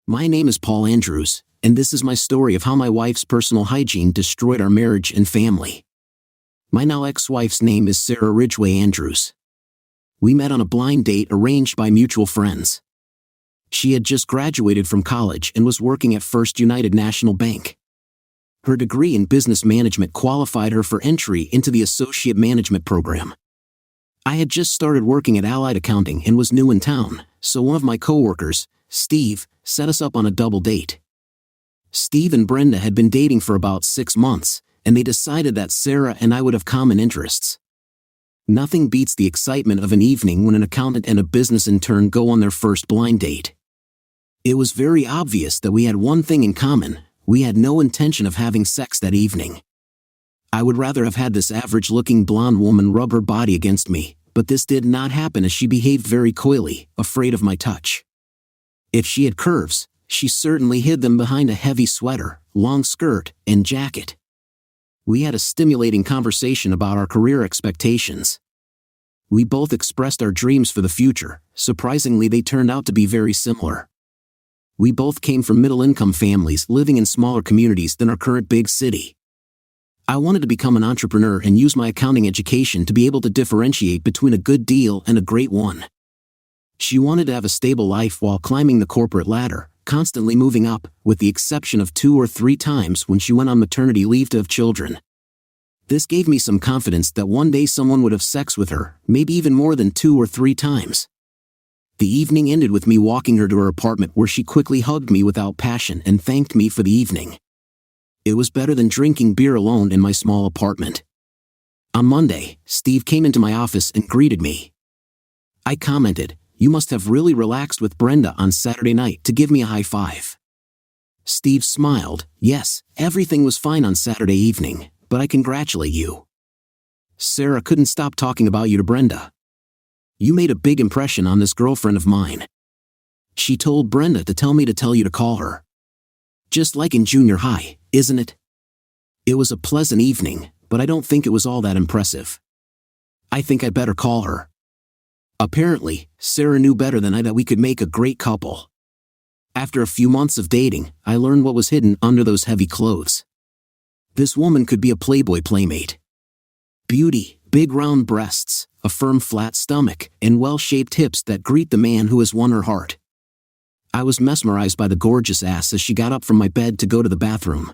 My name is Paul Andrews, and this is my story of how my wife's personal hygiene destroyed our marriage and family. My now ex-wife's name is Sarah Ridgway Andrews. We met on a blind date arranged by mutual friends. She had just graduated from college and was working at First United National Bank. Her degree in business management qualified her for entry into the associate management program. I had just started working at Allied Accounting and was new in town, so one of my coworkers, Steve, set us up on a double date. Steve and Brenda had been dating for about 6 months, and they decided that Sarah and I would have common interests. Nothing beats the excitement of an evening when an accountant and a business intern go on their first blind date. It was very obvious that we had one thing in common: we had no intention of having sex that evening. I would rather have had this average-looking blonde woman rub her body against me, but this did not happen as she behaved very coyly, afraid of my touch. If she had curves, she certainly hid them behind a heavy sweater, long skirt, and jacket. We had a stimulating conversation about our career expectations. We both expressed our dreams for the future. Surprisingly, they turned out to be very similar. We both came from middle-income families living in smaller communities than our current big city. I wanted to become an entrepreneur and use my accounting education to be able to differentiate between a good deal and a great one. She wanted to have a stable life while climbing the corporate ladder, constantly moving up, with the exception of 2 or 3 times when she went on maternity leave to have children. This gave me some confidence that one day someone would have sex with her, maybe even more than 2 or 3 times. The evening ended with me walking her to her apartment, where she quickly hugged me without passion and thanked me for the evening. It was better than drinking beer alone in my small apartment. On Monday, Steve came into my office and greeted me. I commented, "You must have really relaxed with Brenda on Saturday night," to give me a high five. Steve smiled. "Yes, everything was fine on Saturday evening, but I congratulate you. Sarah couldn't stop talking about you to Brenda. You made a big impression on this girlfriend of mine. She told Brenda to tell me to tell you to call her. Just like in junior high, isn't it?" It was a pleasant evening, but I don't think it was all that impressive. I think I'd better call her. Apparently, Sarah knew better than I that we could make a great couple. After a few months of dating, I learned what was hidden under those heavy clothes. This woman could be a Playboy playmate. Beauty, big round breasts, a firm flat stomach, and well-shaped hips that greet the man who has won her heart. I was mesmerized by the gorgeous ass as she got up from my bed to go to the bathroom.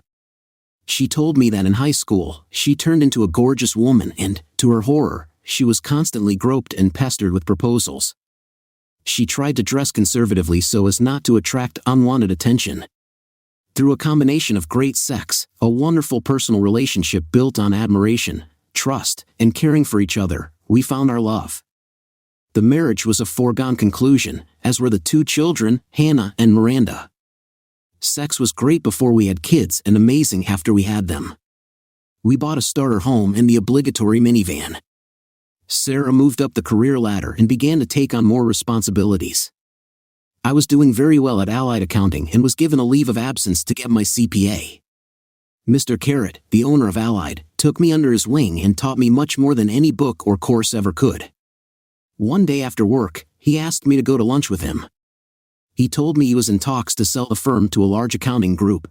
She told me that in high school, she turned into a gorgeous woman and, to her horror, she was constantly groped and pestered with proposals. She tried to dress conservatively so as not to attract unwanted attention. Through a combination of great sex, a wonderful personal relationship built on admiration, trust, and caring for each other, we found our love. The marriage was a foregone conclusion, as were the 2 children, Hannah and Miranda. Sex was great before we had kids and amazing after we had them. We bought a starter home and the obligatory minivan. Sarah moved up the career ladder and began to take on more responsibilities. I was doing very well at Allied Accounting and was given a leave of absence to get my CPA. Mr. Carrot, the owner of Allied, took me under his wing and taught me much more than any book or course ever could. One day after work, he asked me to go to lunch with him. He told me he was in talks to sell the firm to a large accounting group.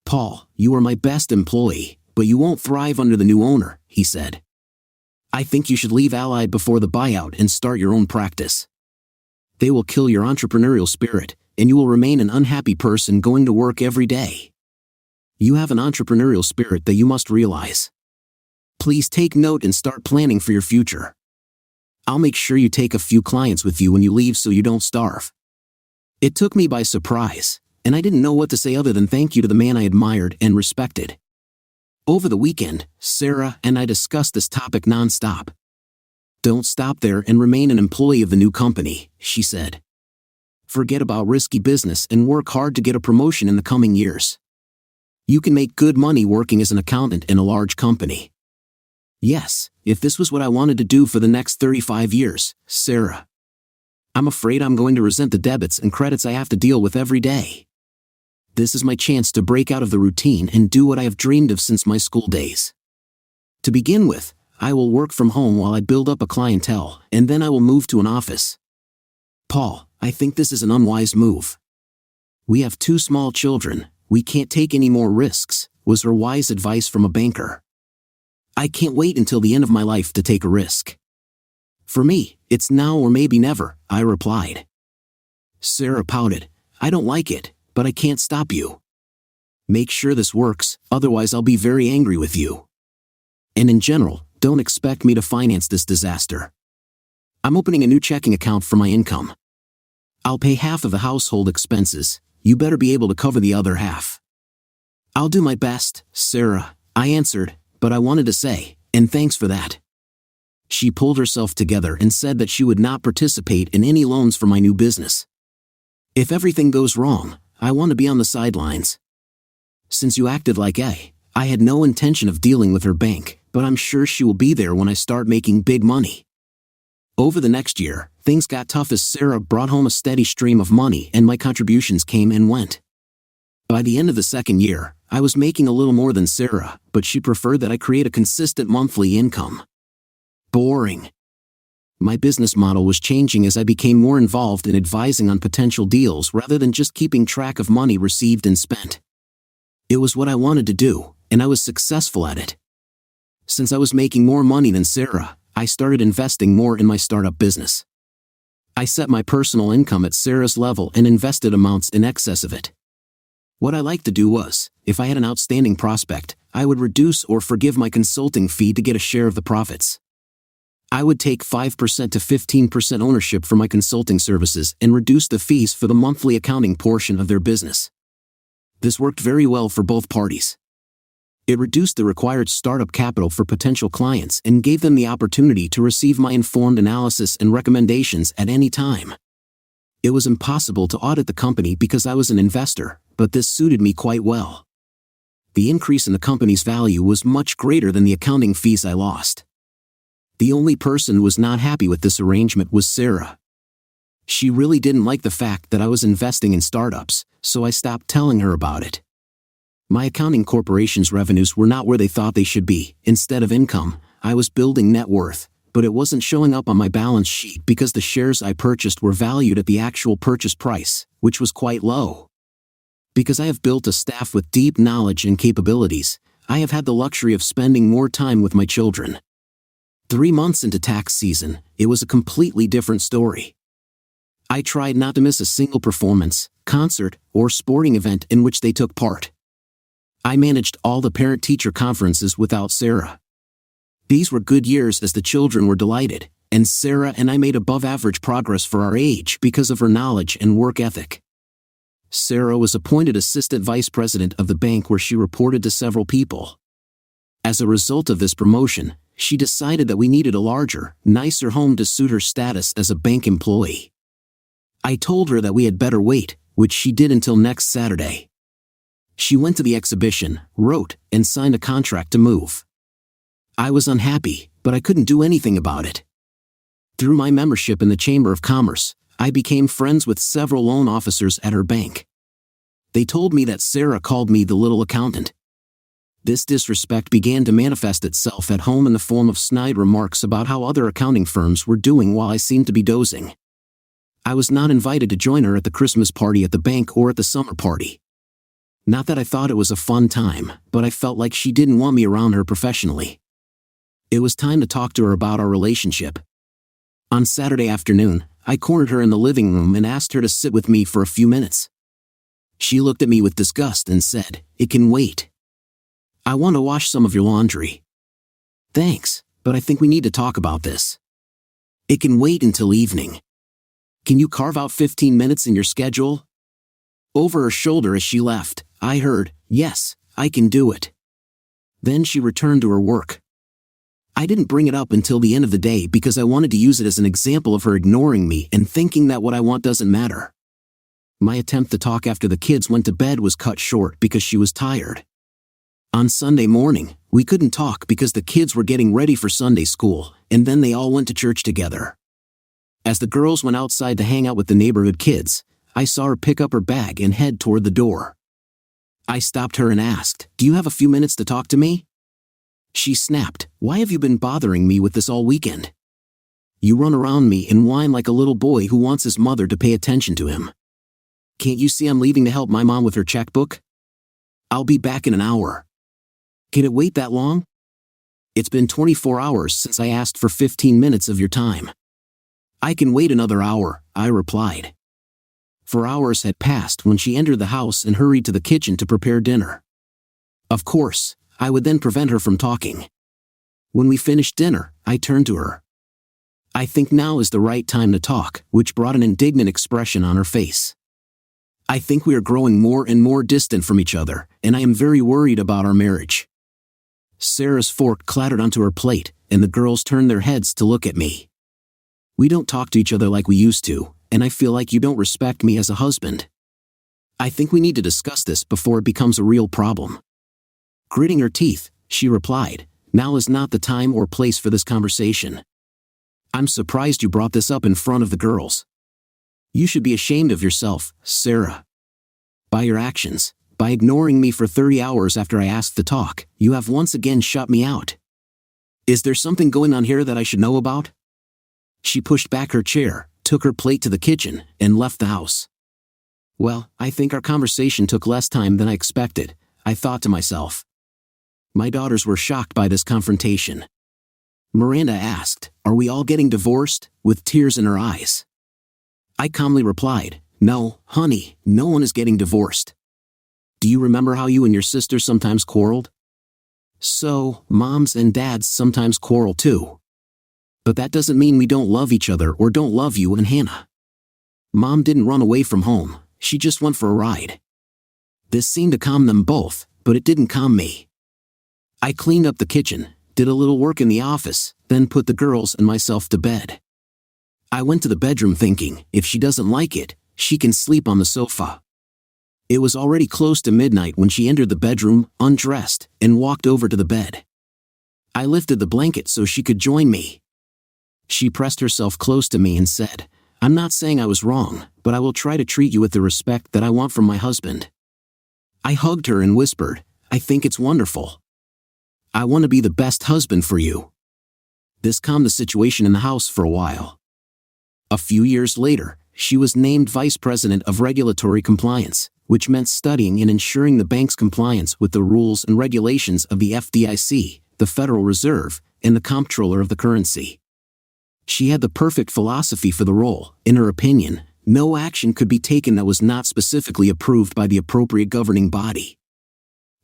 "Paul, you are my best employee, but you won't thrive under the new owner," he said. "I think you should leave Allied before the buyout and start your own practice. They will kill your entrepreneurial spirit, and you will remain an unhappy person going to work every day. You have an entrepreneurial spirit that you must realize. Please take note and start planning for your future. I'll make sure you take a few clients with you when you leave so you don't starve." It took me by surprise, and I didn't know what to say other than thank you to the man I admired and respected. Over the weekend, Sarah and I discussed this topic nonstop. "Don't stop there and remain an employee of the new company," she said. "Forget about risky business and work hard to get a promotion in the coming years. You can make good money working as an accountant in a large company." Yes, if this was what I wanted to do for the next 35 years, Sarah. I'm afraid I'm going to resent the debits and credits I have to deal with every day. This is my chance to break out of the routine and do what I have dreamed of since my school days. To begin with, I will work from home while I build up a clientele, and then I will move to an office. Paul, I think this is an unwise move. "We have 2 small children, we can't take any more risks," was her wise advice from a banker. "I can't wait until the end of my life to take a risk. For me, it's now or maybe never," I replied. Sarah pouted. "I don't like it, but I can't stop you. Make sure this works, otherwise I'll be very angry with you. And in general, don't expect me to finance this disaster. I'm opening a new checking account for my income. I'll pay half of the household expenses, you better be able to cover the other half." "I'll do my best, Sarah," I answered, but I wanted to say, "and thanks for that." She pulled herself together and said that she would not participate in any loans for my new business. "If everything goes wrong, I want to be on the sidelines. Since you acted like I had no intention of dealing with her bank, but I'm sure she will be there when I start making big money." Over the next year, things got tough as Sarah brought home a steady stream of money and my contributions came and went. By the end of the second year, I was making a little more than Sarah, but she preferred that I create a consistent monthly income. Boring. My business model was changing as I became more involved in advising on potential deals rather than just keeping track of money received and spent. It was what I wanted to do, and I was successful at it. Since I was making more money than Sarah, I started investing more in my startup business. I set my personal income at Sarah's level and invested amounts in excess of it. What I liked to do was, if I had an outstanding prospect, I would reduce or forgive my consulting fee to get a share of the profits. I would take 5% to 15% ownership for my consulting services and reduce the fees for the monthly accounting portion of their business. This worked very well for both parties. It reduced the required startup capital for potential clients and gave them the opportunity to receive my informed analysis and recommendations at any time. It was impossible to audit the company because I was an investor, but this suited me quite well. The increase in the company's value was much greater than the accounting fees I lost. The only person who was not happy with this arrangement was Sarah. She really didn't like the fact that I was investing in startups, so I stopped telling her about it. My accounting corporation's revenues were not where they thought they should be. Instead of income, I was building net worth, but it wasn't showing up on my balance sheet because the shares I purchased were valued at the actual purchase price, which was quite low. Because I have built a staff with deep knowledge and capabilities, I have had the luxury of spending more time with my children. 3 months into tax season, it was a completely different story. I tried not to miss a single performance, concert, or sporting event in which they took part. I managed all the parent-teacher conferences without Sarah. These were good years as the children were delighted, and Sarah and I made above-average progress for our age because of her knowledge and work ethic. Sarah was appointed assistant vice president of the bank where she reported to several people. As a result of this promotion, she decided that we needed a larger, nicer home to suit her status as a bank employee. I told her that we had better wait, which she did until next Saturday. She went to the exhibition, wrote, and signed a contract to move. I was unhappy, but I couldn't do anything about it. Through my membership in the Chamber of Commerce, I became friends with several loan officers at her bank. They told me that Sarah called me the little accountant. This disrespect began to manifest itself at home in the form of snide remarks about how other accounting firms were doing while I seemed to be dozing. I was not invited to join her at the Christmas party at the bank or at the summer party. Not that I thought it was a fun time, but I felt like she didn't want me around her professionally. It was time to talk to her about our relationship. On Saturday afternoon, I cornered her in the living room and asked her to sit with me for a few minutes. She looked at me with disgust and said, "It can wait. I want to wash some of your laundry." "Thanks, but I think we need to talk about this. It can wait until evening. Can you carve out 15 minutes in your schedule?" Over her shoulder as she left, I heard, "Yes, I can do it." Then she returned to her work. I didn't bring it up until the end of the day because I wanted to use it as an example of her ignoring me and thinking that what I want doesn't matter. My attempt to talk after the kids went to bed was cut short because she was tired. On Sunday morning, we couldn't talk because the kids were getting ready for Sunday school, and then they all went to church together. As the girls went outside to hang out with the neighborhood kids, I saw her pick up her bag and head toward the door. I stopped her and asked, "Do you have a few minutes to talk to me?" She snapped, "Why have you been bothering me with this all weekend? You run around me and whine like a little boy who wants his mother to pay attention to him. Can't you see I'm leaving to help my mom with her checkbook? I'll be back in an hour. Can it wait that long? It's been 24 hours since I asked for 15 minutes of your time. I can wait another hour, I replied. 4 hours had passed when she entered the house and hurried to the kitchen to prepare dinner. Of course, I would then prevent her from talking. When we finished dinner, I turned to her. I think now is the right time to talk, which brought an indignant expression on her face. I think we are growing more and more distant from each other, and I am very worried about our marriage. Sarah's fork clattered onto her plate, and the girls turned their heads to look at me. We don't talk to each other like we used to, and I feel like you don't respect me as a husband. I think we need to discuss this before it becomes a real problem. Gritting her teeth, she replied, now is not the time or place for this conversation. I'm surprised you brought this up in front of the girls. You should be ashamed of yourself, Sarah. By your actions, by ignoring me for 30 hours after I asked to talk, you have once again shut me out. Is there something going on here that I should know about? She pushed back her chair, took her plate to the kitchen, and left the house. Well, I think our conversation took less time than I expected, I thought to myself. My daughters were shocked by this confrontation. Miranda asked, are we all getting divorced, with tears in her eyes? I calmly replied, no, honey, no one is getting divorced. Do you remember how you and your sister sometimes quarreled? So, moms and dads sometimes quarrel too. But that doesn't mean we don't love each other or don't love you and Hannah. Mom didn't run away from home, she just went for a ride. This seemed to calm them both, but it didn't calm me. I cleaned up the kitchen, did a little work in the office, then put the girls and myself to bed. I went to the bedroom thinking, if she doesn't like it, she can sleep on the sofa. It was already close to midnight when she entered the bedroom, undressed, and walked over to the bed. I lifted the blanket so she could join me. She pressed herself close to me and said, I'm not saying I was wrong, but I will try to treat you with the respect that I want from my husband. I hugged her and whispered, I think it's wonderful. I want to be the best husband for you. This calmed the situation in the house for a while. A few years later, she was named Vice President of Regulatory Compliance, which meant studying and ensuring the bank's compliance with the rules and regulations of the FDIC, the Federal Reserve, and the Comptroller of the Currency. She had the perfect philosophy for the role. In her opinion, no action could be taken that was not specifically approved by the appropriate governing body.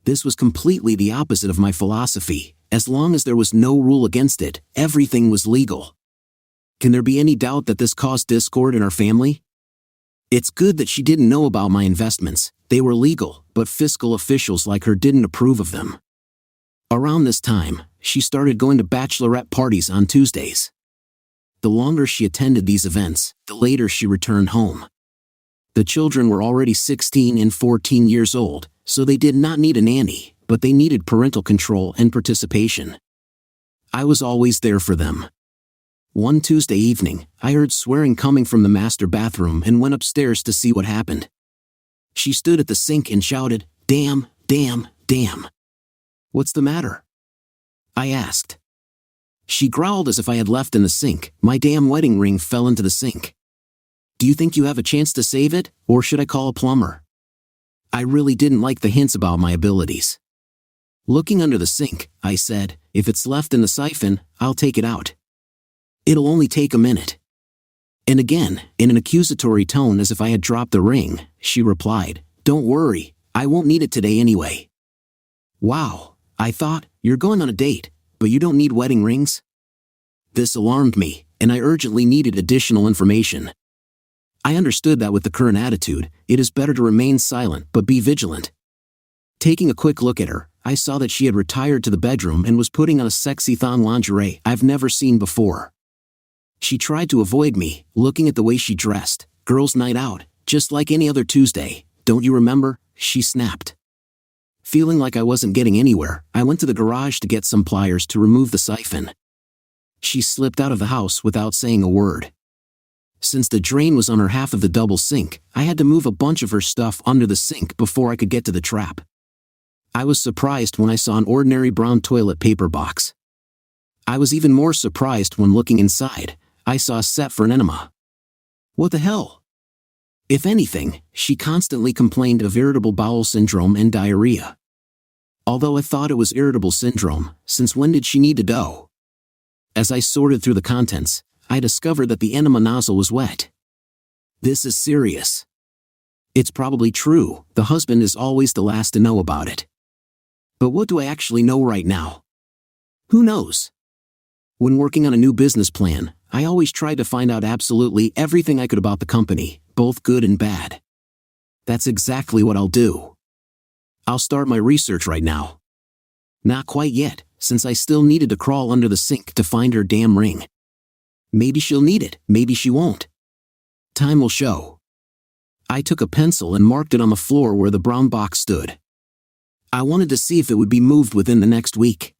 This was completely the opposite of my philosophy. As long as there was no rule against it, everything was legal. Can there be any doubt that this caused discord in our family? It's good that she didn't know about my investments. They were legal, but fiscal officials like her didn't approve of them. Around this time, she started going to bachelorette parties on Tuesdays. The longer she attended these events, the later she returned home. The children were already 16 and 14 years old, so they did not need a nanny, but they needed parental control and participation. I was always there for them. One Tuesday evening, I heard swearing coming from the master bathroom and went upstairs to see what happened. She stood at the sink and shouted, "Damn, damn, damn." "What's the matter?" I asked. She growled as if I had left in the sink. "My damn wedding ring fell into the sink. Do you think you have a chance to save it, or should I call a plumber?" I really didn't like the hints about my abilities. Looking under the sink, I said, "If it's left in the siphon, I'll take it out. It'll only take a minute." And again, in an accusatory tone as if I had dropped the ring, she replied, "Don't worry, I won't need it today anyway." Wow, I thought, you're going on a date, but you don't need wedding rings? This alarmed me, and I urgently needed additional information. I understood that with the current attitude, it is better to remain silent but be vigilant. Taking a quick look at her, I saw that she had retired to the bedroom and was putting on a sexy thong lingerie I've never seen before. She tried to avoid me, looking at the way she dressed. "Girls' night out, just like any other Tuesday, don't you remember?" she snapped. Feeling like I wasn't getting anywhere, I went to the garage to get some pliers to remove the siphon. She slipped out of the house without saying a word. Since the drain was on her half of the double sink, I had to move a bunch of her stuff under the sink before I could get to the trap. I was surprised when I saw an ordinary brown toilet paper box. I was even more surprised when looking inside, I saw a set for an enema. What the hell? If anything, she constantly complained of irritable bowel syndrome and diarrhea. Although I thought it was irritable syndrome, since when did she need to dough? As I sorted through the contents, I discovered that the enema nozzle was wet. This is serious. It's probably true, the husband is always the last to know about it. But what do I actually know right now? Who knows? When working on a new business plan, I always tried to find out absolutely everything I could about the company, both good and bad. That's exactly what I'll do. I'll start my research right now. Not quite yet, since I still needed to crawl under the sink to find her damn ring. Maybe she'll need it, maybe she won't. Time will show. I took a pencil and marked it on the floor where the brown box stood. I wanted to see if it would be moved within the next week.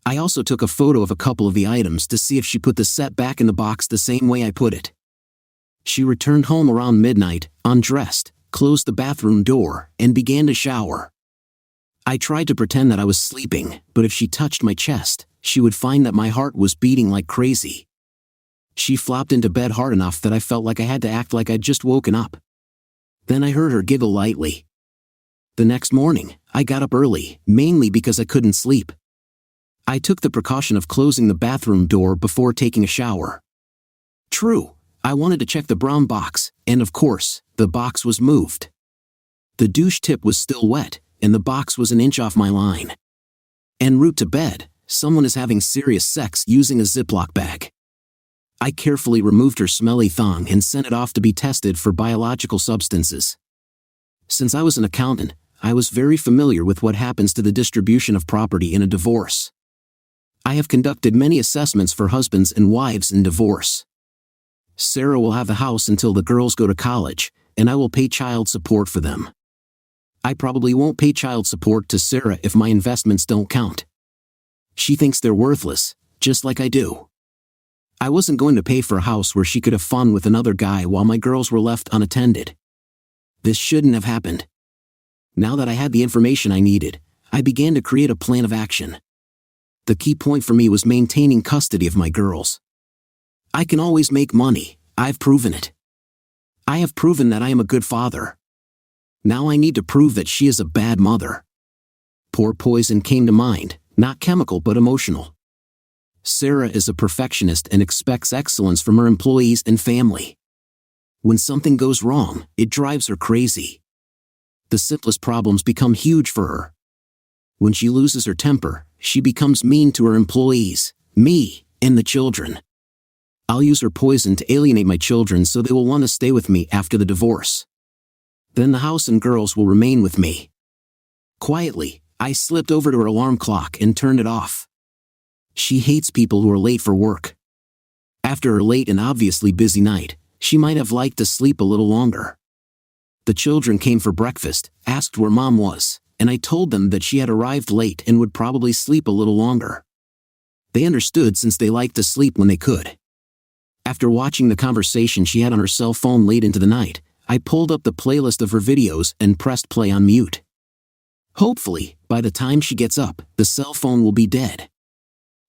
I also took a photo of a couple of the items to see if she put the set back in the box the same way I put it. She returned home around midnight, undressed, closed the bathroom door, and began to shower. I tried to pretend that I was sleeping, but if she touched my chest, she would find that my heart was beating like crazy. She flopped into bed hard enough that I felt like I had to act like I'd just woken up. Then I heard her giggle lightly. The next morning, I got up early, mainly because I couldn't sleep. I took the precaution of closing the bathroom door before taking a shower. True, I wanted to check the brown box, and of course, the box was moved. The douche tip was still wet, and the box was an inch off my line. En route to bed, someone is having serious sex using a Ziploc bag. I carefully removed her smelly thong and sent it off to be tested for biological substances. Since I was an accountant, I was very familiar with what happens to the distribution of property in a divorce. I have conducted many assessments for husbands and wives in divorce. Sarah will have the house until the girls go to college, and I will pay child support for them. I probably won't pay child support to Sarah if my investments don't count. She thinks they're worthless, just like I do. I wasn't going to pay for a house where she could have fun with another guy while my girls were left unattended. This shouldn't have happened. Now that I had the information I needed, I began to create a plan of action. The key point for me was maintaining custody of my girls. I can always make money, I've proven it. I have proven that I am a good father. Now I need to prove that she is a bad mother. Poor poison came to mind, not chemical but emotional. Sarah is a perfectionist and expects excellence from her employees and family. When something goes wrong, it drives her crazy. The simplest problems become huge for her. When she loses her temper, she becomes mean to her employees, me, and the children. I'll use her poison to alienate my children so they will want to stay with me after the divorce. Then the house and girls will remain with me. Quietly, I slipped over to her alarm clock and turned it off. She hates people who are late for work. After her late and obviously busy night, she might have liked to sleep a little longer. The children came for breakfast, asked where Mom was, and I told them that she had arrived late and would probably sleep a little longer. They understood since they liked to sleep when they could. After watching the conversation she had on her cell phone late into the night, I pulled up the playlist of her videos and pressed play on mute. Hopefully, by the time she gets up, the cell phone will be dead.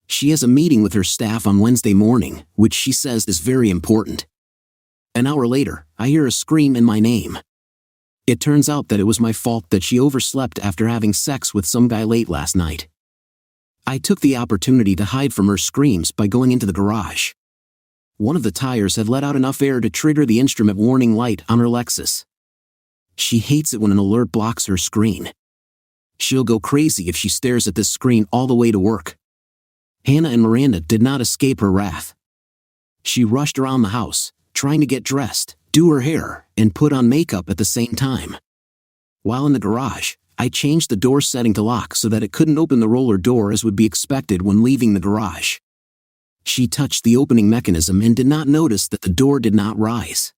She has a meeting with her staff on Wednesday morning, which she says is very important. An hour later, I hear a scream in my name. It turns out that it was my fault that she overslept after having sex with some guy late last night. I took the opportunity to hide from her screams by going into the garage. One of the tires had let out enough air to trigger the instrument warning light on her Lexus. She hates it when an alert blocks her screen. She'll go crazy if she stares at this screen all the way to work. Hannah and Miranda did not escape her wrath. She rushed around the house, trying to get dressed, do her hair, and put on makeup at the same time. While in the garage, I changed the door setting to lock so that it couldn't open the roller door as would be expected when leaving the garage. She touched the opening mechanism and did not notice that the door did not rise.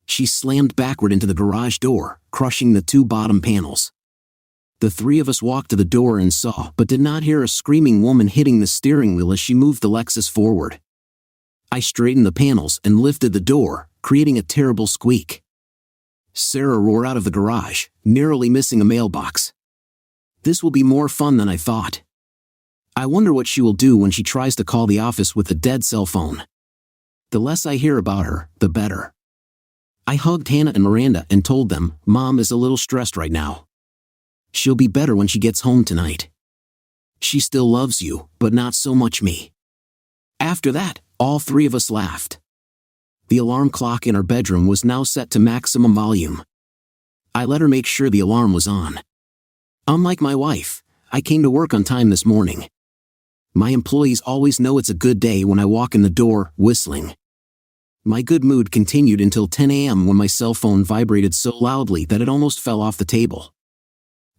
She slammed backward into the garage door, crushing the two bottom panels. The three of us walked to the door and saw but did not hear a screaming woman hitting the steering wheel as she moved the Lexus forward. I straightened the panels and lifted the door, creating a terrible squeak. Sarah roared out of the garage, narrowly missing a mailbox. This will be more fun than I thought. I wonder what she will do when she tries to call the office with a dead cell phone. The less I hear about her, the better. I hugged Hannah and Miranda and told them, Mom is a little stressed right now. She'll be better when she gets home tonight. She still loves you, but not so much me. After that, all three of us laughed. The alarm clock in our bedroom was now set to maximum volume. I let her make sure the alarm was on. Unlike my wife, I came to work on time this morning. My employees always know it's a good day when I walk in the door, whistling. My good mood continued until 10 a.m. when my cell phone vibrated so loudly that it almost fell off the table.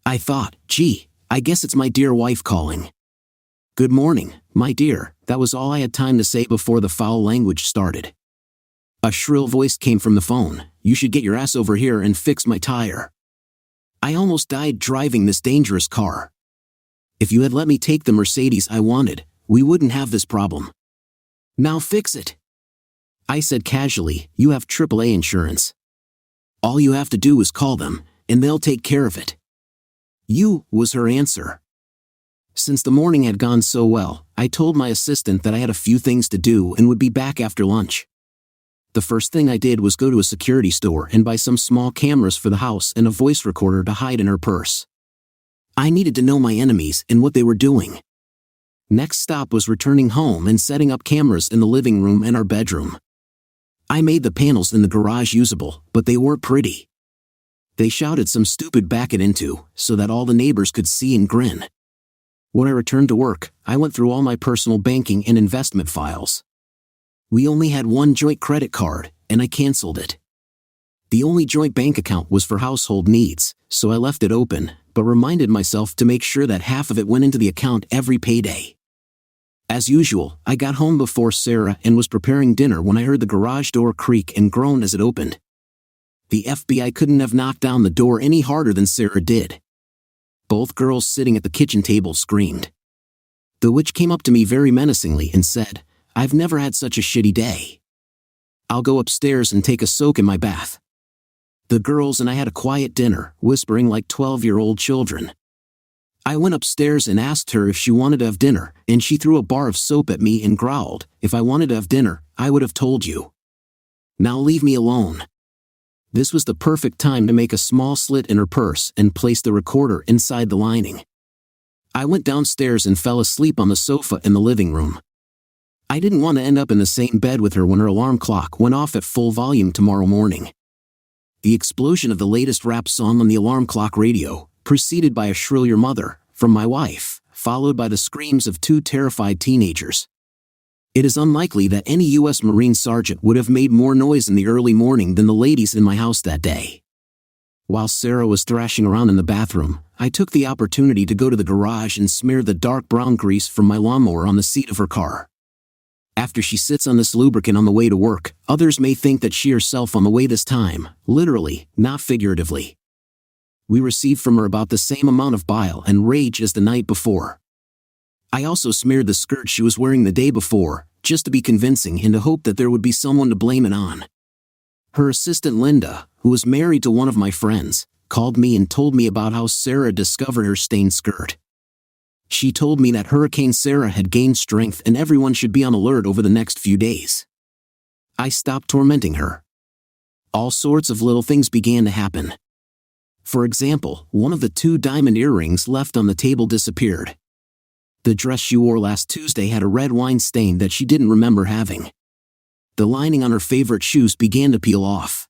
I thought, gee, I guess it's my dear wife calling. Good morning, my dear, that was all I had time to say before the foul language started. A shrill voice came from the phone, you should get your ass over here and fix my tire. I almost died driving this dangerous car. If you had let me take the Mercedes I wanted, we wouldn't have this problem. Now fix it. I said casually, you have AAA insurance. All you have to do is call them, and they'll take care of it. You, was her answer. Since the morning had gone so well, I told my assistant that I had a few things to do and would be back after lunch. The first thing I did was go to a security store and buy some small cameras for the house and a voice recorder to hide in her purse. I needed to know my enemies and what they were doing. Next stop was returning home and setting up cameras in the living room and our bedroom. I made the panels in the garage usable, but they weren't pretty. They shouted some stupid back it into, so that all the neighbors could see and grin. When I returned to work, I went through all my personal banking and investment files. We only had one joint credit card, and I canceled it. The only joint bank account was for household needs, so I left it open, but reminded myself to make sure that half of it went into the account every payday. As usual, I got home before Sarah and was preparing dinner when I heard the garage door creak and groan as it opened. The FBI couldn't have knocked down the door any harder than Sarah did. Both girls sitting at the kitchen table screamed. The witch came up to me very menacingly and said, I've never had such a shitty day. I'll go upstairs and take a soak in my bath. The girls and I had a quiet dinner, whispering like 12-year-old children. I went upstairs and asked her if she wanted to have dinner, and she threw a bar of soap at me and growled, if I wanted to have dinner, I would have told you. Now leave me alone. This was the perfect time to make a small slit in her purse and place the recorder inside the lining. I went downstairs and fell asleep on the sofa in the living room. I didn't want to end up in the same bed with her when her alarm clock went off at full volume tomorrow morning. The explosion of the latest rap song on the alarm clock radio, preceded by a shrill "Your mother" from my wife, followed by the screams of two terrified teenagers. It is unlikely that any U.S. Marine sergeant would have made more noise in the early morning than the ladies in my house that day. While Sarah was thrashing around in the bathroom, I took the opportunity to go to the garage and smear the dark brown grease from my lawnmower on the seat of her car. After she sits on this lubricant on the way to work, others may think that she herself on the way this time, literally, not figuratively. We received from her about the same amount of bile and rage as the night before. I also smeared the skirt she was wearing the day before, just to be convincing and to hope that there would be someone to blame it on. Her assistant Linda, who was married to one of my friends, called me and told me about how Sarah discovered her stained skirt. She told me that Hurricane Sarah had gained strength and everyone should be on alert over the next few days. I stopped tormenting her. All sorts of little things began to happen. For example, one of the 2 diamond earrings left on the table disappeared. The dress she wore last Tuesday had a red wine stain that she didn't remember having. The lining on her favorite shoes began to peel off.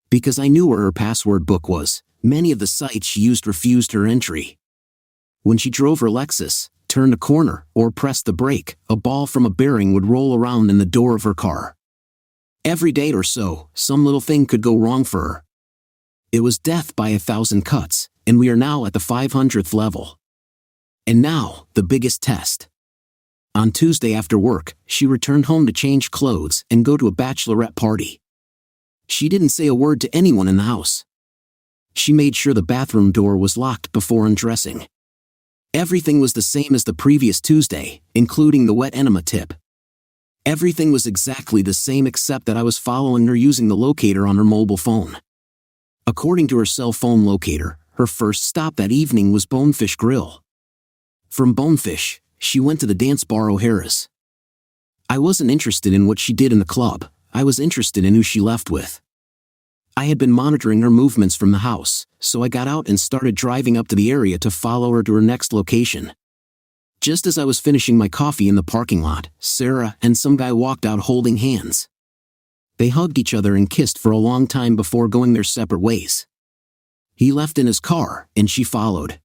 Because I knew where her password book was, many of the sites she used refused her entry. When she drove her Lexus, turned a corner, or pressed the brake, a ball from a bearing would roll around in the door of her car. Every day or so, some little thing could go wrong for her. It was death by 1,000 cuts, and we are now at the 500th level. And now, the biggest test. On Tuesday after work, she returned home to change clothes and go to a bachelorette party. She didn't say a word to anyone in the house. She made sure the bathroom door was locked before undressing. Everything was the same as the previous Tuesday, including the wet enema tip. Everything was exactly the same except that I was following her using the locator on her mobile phone. According to her cell phone locator, her first stop that evening was Bonefish Grill. From Bonefish, she went to the dance bar O'Hara's. I wasn't interested in what she did in the club, I was interested in who she left with. I had been monitoring her movements from the house, so I got out and started driving up to the area to follow her to her next location. Just as I was finishing my coffee in the parking lot, Sarah and some guy walked out holding hands. They hugged each other and kissed for a long time before going their separate ways. He left in his car, and she followed.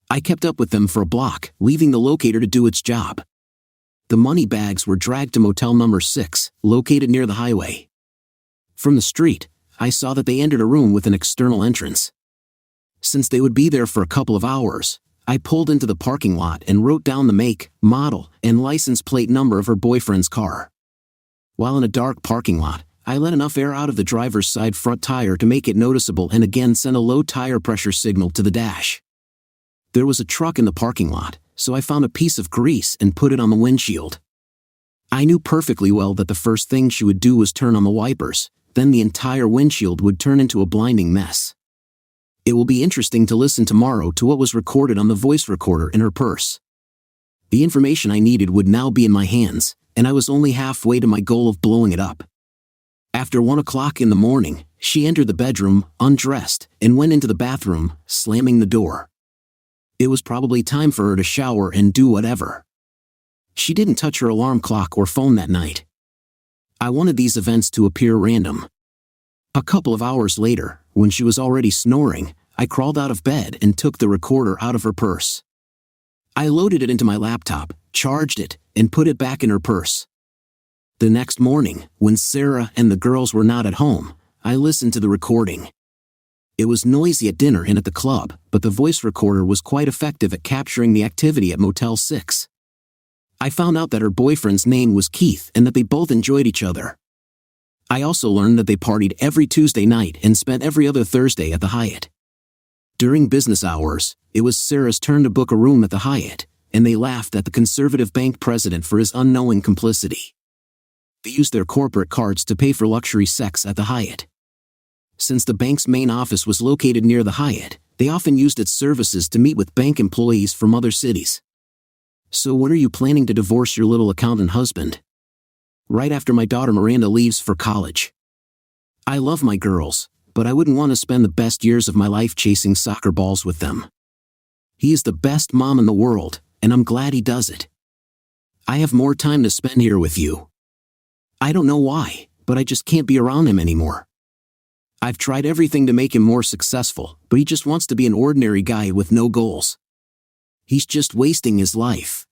I kept up with them for a block, leaving the locator to do its job. The money bags were dragged to motel number 6, located near the highway. From the street, I saw that they entered a room with an external entrance. Since they would be there for a couple of hours, I pulled into the parking lot and wrote down the make, model, and license plate number of her boyfriend's car. While in a dark parking lot, I let enough air out of the driver's side front tire to make it noticeable and again sent a low tire pressure signal to the dash. There was a truck in the parking lot, so I found a piece of grease and put it on the windshield. I knew perfectly well that the first thing she would do was turn on the wipers, then the entire windshield would turn into a blinding mess. It will be interesting to listen tomorrow to what was recorded on the voice recorder in her purse. The information I needed would now be in my hands, and I was only halfway to my goal of blowing it up. After 1 o'clock in the morning, she entered the bedroom, undressed, and went into the bathroom, slamming the door. It was probably time for her to shower and do whatever. She didn't touch her alarm clock or phone that night. I wanted these events to appear random. A couple of hours later, when she was already snoring, I crawled out of bed and took the recorder out of her purse. I loaded it into my laptop, charged it, and put it back in her purse. The next morning, when Sarah and the girls were not at home, I listened to the recording. It was noisy at dinner and at the club, but the voice recorder was quite effective at capturing the activity at Motel 6. I found out that her boyfriend's name was Keith and that they both enjoyed each other. I also learned that they partied every Tuesday night and spent every other Thursday at the Hyatt. During business hours, it was Sarah's turn to book a room at the Hyatt, and they laughed at the conservative bank president for his unknowing complicity. They used their corporate cards to pay for luxury sex at the Hyatt. Since the bank's main office was located near the Hyatt, they often used its services to meet with bank employees from other cities. So when are you planning to divorce your little accountant husband? Right after my daughter Miranda leaves for college. I love my girls, but I wouldn't want to spend the best years of my life chasing soccer balls with them. He is the best mom in the world, and I'm glad he does it. I have more time to spend here with you. I don't know why, but I just can't be around him anymore. I've tried everything to make him more successful, but he just wants to be an ordinary guy with no goals. He's just wasting his life.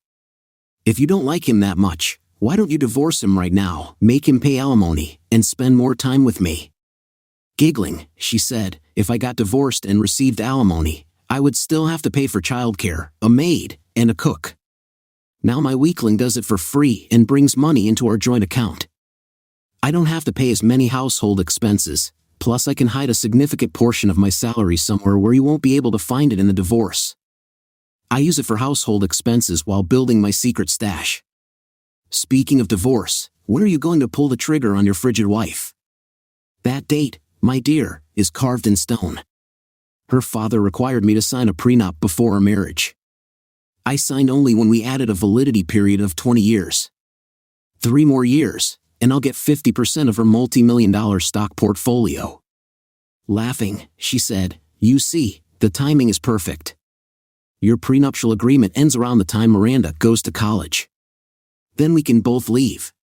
If you don't like him that much, why don't you divorce him right now, make him pay alimony, and spend more time with me? Giggling, she said, if I got divorced and received alimony, I would still have to pay for childcare, a maid, and a cook. Now my weakling does it for free and brings money into our joint account. I don't have to pay as many household expenses. Plus I can hide a significant portion of my salary somewhere where you won't be able to find it in the divorce. I use it for household expenses while building my secret stash. Speaking of divorce, when are you going to pull the trigger on your frigid wife? That date, my dear, is carved in stone. Her father required me to sign a prenup before our marriage. I signed only when we added a validity period of 20 years. 3 more years, and I'll get 50% of her multi-million-dollar stock portfolio. Laughing, she said, you see, the timing is perfect. Your prenuptial agreement ends around the time Miranda goes to college. Then we can both leave.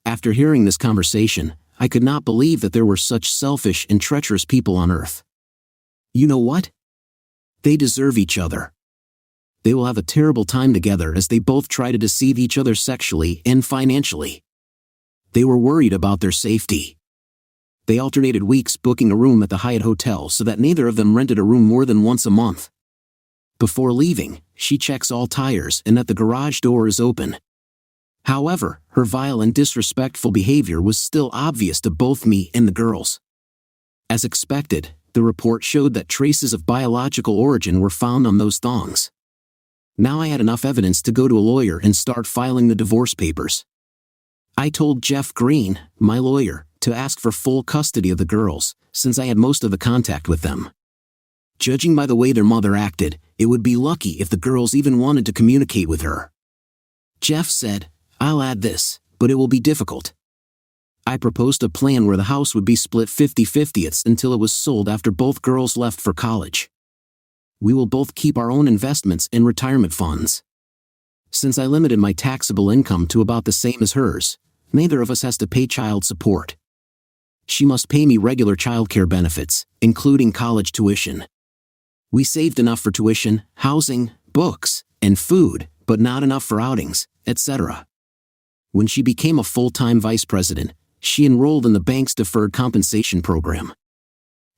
After hearing this conversation, I could not believe that there were such selfish and treacherous people on earth. You know what? They deserve each other. They will have a terrible time together as they both try to deceive each other sexually and financially. They were worried about their safety. They alternated weeks booking a room at the Hyatt Hotel so that neither of them rented a room more than once a month. Before leaving, she checks all tires and that the garage door is open. However, her vile and disrespectful behavior was still obvious to both me and the girls. As expected, the report showed that traces of biological origin were found on those thongs. Now I had enough evidence to go to a lawyer and start filing the divorce papers. I told Jeff Green, my lawyer, to ask for full custody of the girls, since I had most of the contact with them. Judging by the way their mother acted, it would be lucky if the girls even wanted to communicate with her. Jeff said, I'll add this, but it will be difficult. I proposed a plan where the house would be split 50-50 until it was sold after both girls left for college. We will both keep our own investments in retirement funds. Since I limited my taxable income to about the same as hers, neither of us has to pay child support. She must pay me regular childcare benefits, including college tuition. We saved enough for tuition, housing, books, and food, but not enough for outings, etc. When she became a full-time vice president, she enrolled in the bank's deferred compensation program.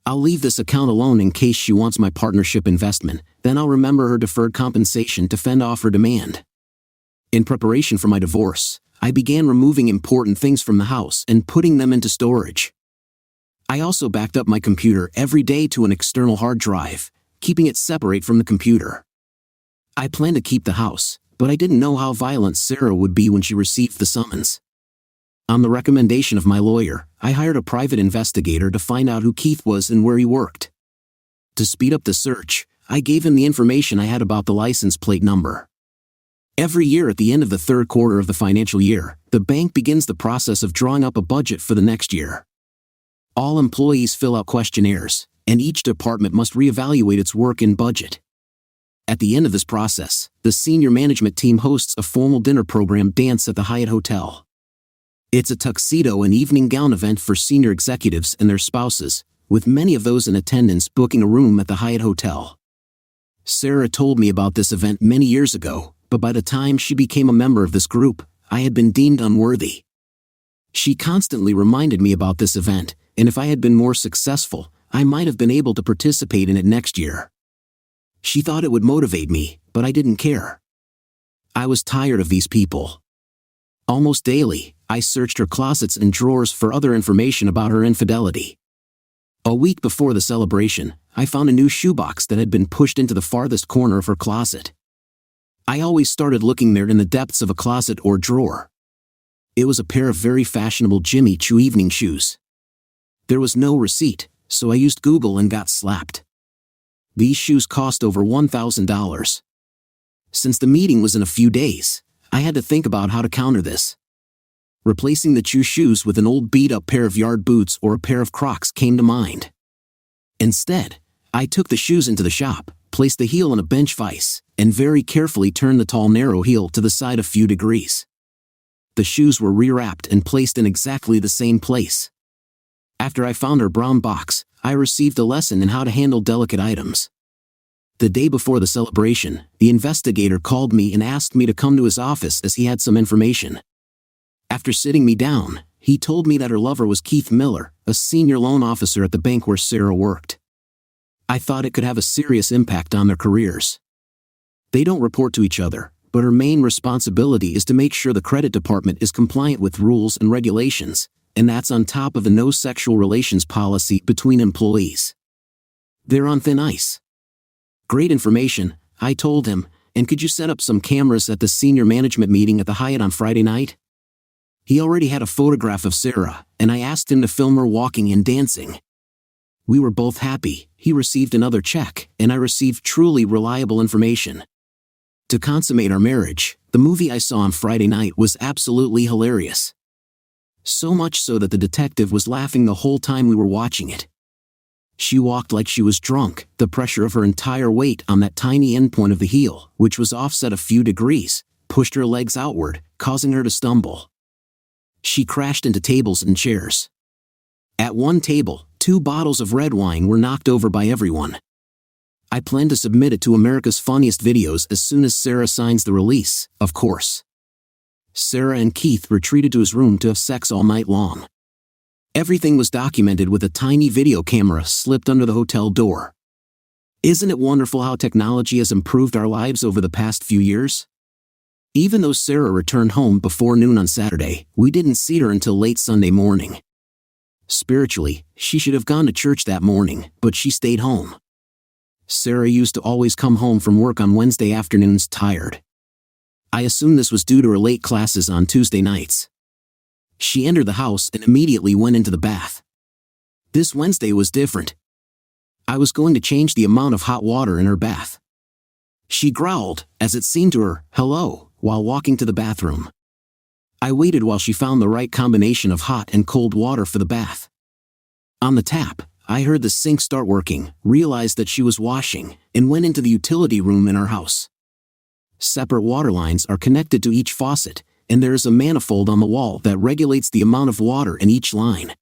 I'll leave this account alone in case she wants my partnership investment, then I'll remember her deferred compensation to fend off her demand. In preparation for my divorce, I began removing important things from the house and putting them into storage. I also backed up my computer every day to an external hard drive, keeping it separate from the computer. I planned to keep the house, but I didn't know how violent Sarah would be when she received the summons. On the recommendation of my lawyer, I hired a private investigator to find out who Keith was and where he worked. To speed up the search, I gave him the information I had about the license plate number. Every year at the end of the third quarter of the financial year, the bank begins the process of drawing up a budget for the next year. All employees fill out questionnaires, and each department must reevaluate its work and budget. At the end of this process, the senior management team hosts a formal dinner program dance at the Hyatt Hotel. It's a tuxedo and evening gown event for senior executives and their spouses, with many of those in attendance booking a room at the Hyatt Hotel. Sarah told me about this event many years ago, but by the time she became a member of this group, I had been deemed unworthy. She constantly reminded me about this event, and if I had been more successful, I might have been able to participate in it next year. She thought it would motivate me, but I didn't care. I was tired of these people. Almost daily, I searched her closets and drawers for other information about her infidelity. A week before the celebration, I found a new shoebox that had been pushed into the farthest corner of her closet. I always started looking there in the depths of a closet or drawer. It was a pair of very fashionable Jimmy Choo evening shoes. There was no receipt, so I used Google and got slapped. These shoes cost over $1,000. Since the meeting was in a few days, I had to think about how to counter this. Replacing the Choo shoes with an old beat-up pair of yard boots or a pair of Crocs came to mind. Instead, I took the shoes into the shop, placed the heel on a bench vise, and very carefully turned the tall narrow heel to the side a few degrees. The shoes were rewrapped and placed in exactly the same place. After I found her brown box, I received a lesson in how to handle delicate items. The day before the celebration, the investigator called me and asked me to come to his office as he had some information. After sitting me down, he told me that her lover was Keith Miller, a senior loan officer at the bank where Sarah worked. I thought it could have a serious impact on their careers. They don't report to each other, but her main responsibility is to make sure the credit department is compliant with rules and regulations, and that's on top of the no sexual relations policy between employees. They're on thin ice. Great information, I told him, and could you set up some cameras at the senior management meeting at the Hyatt on Friday night? He already had a photograph of Sarah, and I asked him to film her walking and dancing. We were both happy. He received another check, and I received truly reliable information. To consummate our marriage, the movie I saw on Friday night was absolutely hilarious. So much so that the detective was laughing the whole time we were watching it. She walked like she was drunk, the pressure of her entire weight on that tiny endpoint of the heel, which was offset a few degrees, pushed her legs outward, causing her to stumble. She crashed into tables and chairs. At one table, 2 bottles of red wine were knocked over by everyone. I plan to submit it to America's Funniest Videos as soon as Sarah signs the release, of course. Sarah and Keith retreated to his room to have sex all night long. Everything was documented with a tiny video camera slipped under the hotel door. Isn't it wonderful how technology has improved our lives over the past few years? Even though Sarah returned home before noon on Saturday, we didn't see her until late Sunday morning. Spiritually, she should have gone to church that morning, but she stayed home. Sarah used to always come home from work on Wednesday afternoons tired. I assumed this was due to her late classes on Tuesday nights. She entered the house and immediately went into the bath. This Wednesday was different. I was going to change the amount of hot water in her bath. She growled, as it seemed to her, "Hello," while walking to the bathroom. I waited while she found the right combination of hot and cold water for the bath. On the tap, I heard the sink start working, realized that she was washing, and went into the utility room in our house. Separate water lines are connected to each faucet, and there is a manifold on the wall that regulates the amount of water in each line.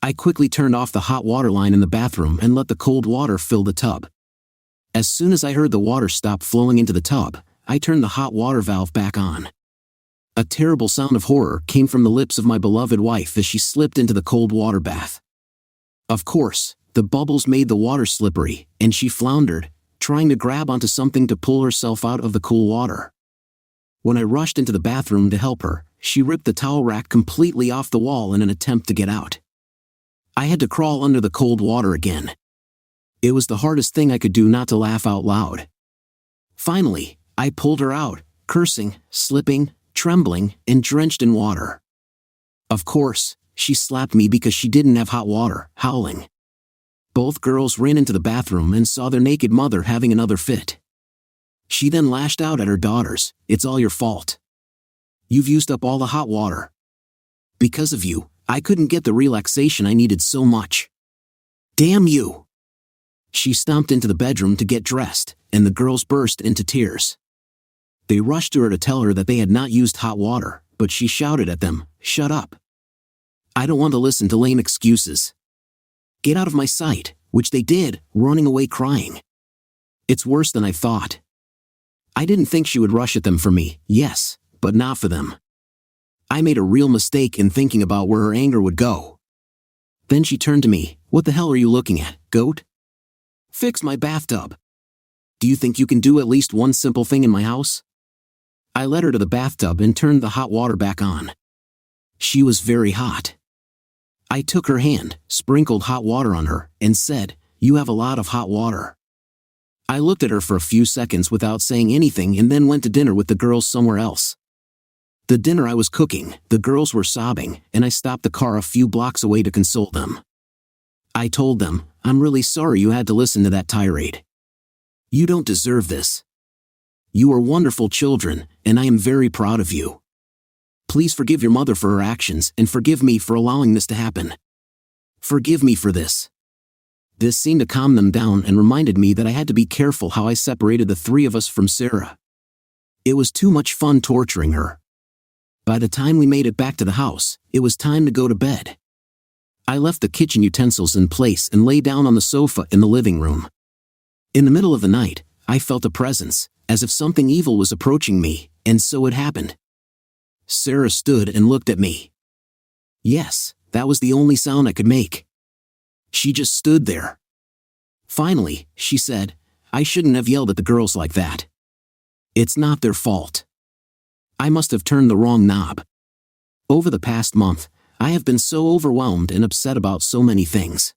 I quickly turned off the hot water line in the bathroom and let the cold water fill the tub. As soon as I heard the water stop flowing into the tub, I turned the hot water valve back on. A terrible sound of horror came from the lips of my beloved wife as she slipped into the cold water bath. Of course, the bubbles made the water slippery, and she floundered, trying to grab onto something to pull herself out of the cool water. When I rushed into the bathroom to help her, she ripped the towel rack completely off the wall in an attempt to get out. I had to crawl under the cold water again. It was the hardest thing I could do not to laugh out loud. Finally, I pulled her out, cursing, slipping, trembling, and drenched in water. Of course, she slapped me because she didn't have hot water, howling. Both girls ran into the bathroom and saw their naked mother having another fit. She then lashed out at her daughters, "It's all your fault. You've used up all the hot water. Because of you, I couldn't get the relaxation I needed so much. Damn you!" She stomped into the bedroom to get dressed, and the girls burst into tears. They rushed to her to tell her that they had not used hot water, but she shouted at them, "Shut up. I don't want to listen to lame excuses. Get out of my sight," which they did, running away crying. It's worse than I thought. I didn't think she would rush at them for me, yes, but not for them. I made a real mistake in thinking about where her anger would go. Then she turned to me, "What the hell are you looking at, goat? Fix my bathtub. Do you think you can do at least one simple thing in my house?" I led her to the bathtub and turned the hot water back on. She was very hot. I took her hand, sprinkled hot water on her, and said, "You have a lot of hot water." I looked at her for a few seconds without saying anything and then went to dinner with the girls somewhere else. The dinner I was cooking, the girls were sobbing, and I stopped the car a few blocks away to console them. I told them, "I'm really sorry you had to listen to that tirade. You don't deserve this. You are wonderful children, and I am very proud of you. Please forgive your mother for her actions and forgive me for allowing this to happen. Forgive me for this." This seemed to calm them down and reminded me that I had to be careful how I separated the three of us from Sarah. It was too much fun torturing her. By the time we made it back to the house, it was time to go to bed. I left the kitchen utensils in place and lay down on the sofa in the living room. In the middle of the night, I felt a presence, as if something evil was approaching me, and so it happened. Sarah stood and looked at me. Yes, that was the only sound I could make. She just stood there. Finally, she said, "I shouldn't have yelled at the girls like that. It's not their fault. I must have turned the wrong knob. Over the past month, I have been so overwhelmed and upset about so many things.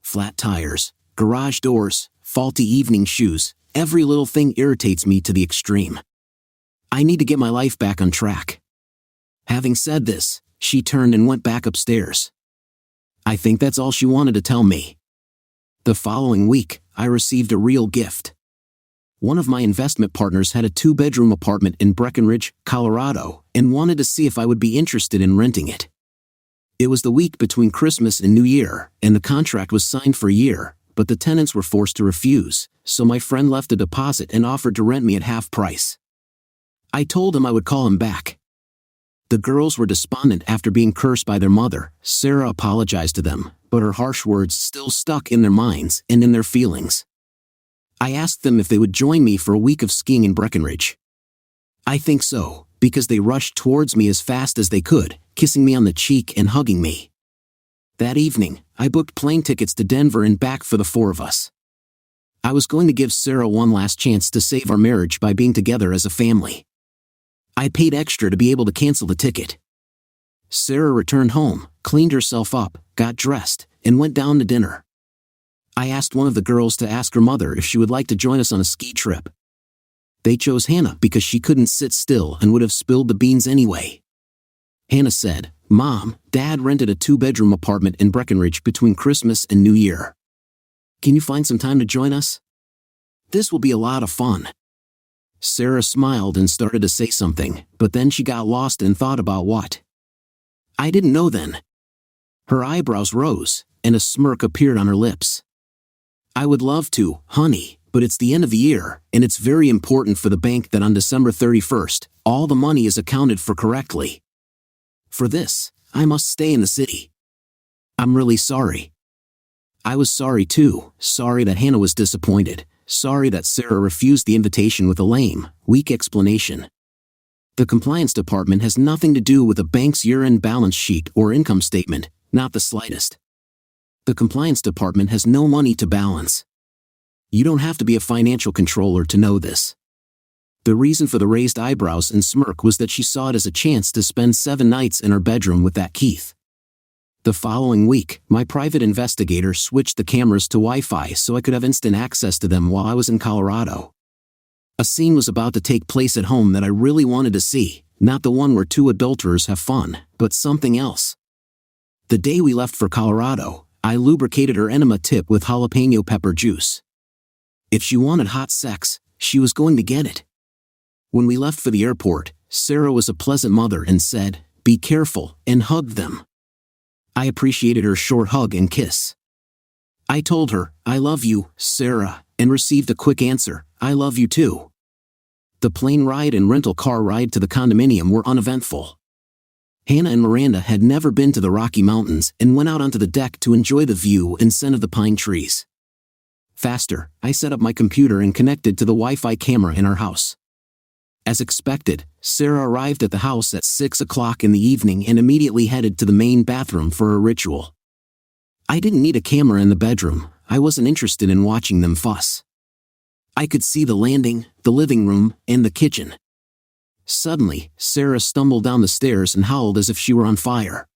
Flat tires, garage doors, faulty evening shoes, every little thing irritates me to the extreme. I need to get my life back on track." Having said this, she turned and went back upstairs. I think that's all she wanted to tell me. The following week, I received a real gift. One of my investment partners had a 2-bedroom apartment in Breckenridge, Colorado, and wanted to see if I would be interested in renting it. It was the week between Christmas and New Year, and the contract was signed for a year, but the tenants were forced to refuse, so my friend left a deposit and offered to rent me at half price. I told him I would call him back. The girls were despondent after being cursed by their mother. Sarah apologized to them, but her harsh words still stuck in their minds and in their feelings. I asked them if they would join me for a week of skiing in Breckenridge. I think so, because they rushed towards me as fast as they could, kissing me on the cheek and hugging me. That evening, I booked plane tickets to Denver and back for the 4 of us. I was going to give Sarah one last chance to save our marriage by being together as a family. I paid extra to be able to cancel the ticket. Sarah returned home, cleaned herself up, got dressed, and went down to dinner. I asked one of the girls to ask her mother if she would like to join us on a ski trip. They chose Hannah because she couldn't sit still and would have spilled the beans anyway. Hannah said, "Mom, Dad rented a 2-bedroom apartment in Breckenridge between Christmas and New Year. Can you find some time to join us? This will be a lot of fun." Sarah smiled and started to say something, but then she got lost and thought about what. I didn't know then. Her eyebrows rose, and a smirk appeared on her lips. I would love to, honey, but it's the end of the year, and it's very important for the bank that on December 31st, all the money is accounted for correctly. For this, I must stay in the city. I'm really sorry. I was sorry too, sorry that Hannah was disappointed, sorry that Sarah refused the invitation with a lame, weak explanation. The compliance department has nothing to do with a bank's year-end balance sheet or income statement, not the slightest. The compliance department has no money to balance. You don't have to be a financial controller to know this. The reason for the raised eyebrows and smirk was that she saw it as a chance to spend 7 nights in her bedroom with that Keith. The following week, my private investigator switched the cameras to Wi-Fi so I could have instant access to them while I was in Colorado. A scene was about to take place at home that I really wanted to see, not the one where 2 adulterers have fun, but something else. The day we left for Colorado, I lubricated her enema tip with jalapeno pepper juice. If she wanted hot sex, she was going to get it. When we left for the airport, Sarah was a pleasant mother and said, "Be careful," and hugged them. I appreciated her short hug and kiss. I told her, "I love you, Sarah," and received a quick answer, "I love you too." The plane ride and rental car ride to the condominium were uneventful. Hannah and Miranda had never been to the Rocky Mountains and went out onto the deck to enjoy the view and scent of the pine trees. Faster, I set up my computer and connected to the Wi-Fi camera in our house. As expected, Sarah arrived at the house at 6 o'clock in the evening and immediately headed to the main bathroom for her ritual. I didn't need a camera in the bedroom, I wasn't interested in watching them fuss. I could see the landing, the living room, and the kitchen. Suddenly, Sarah stumbled down the stairs and howled as if she were on fire.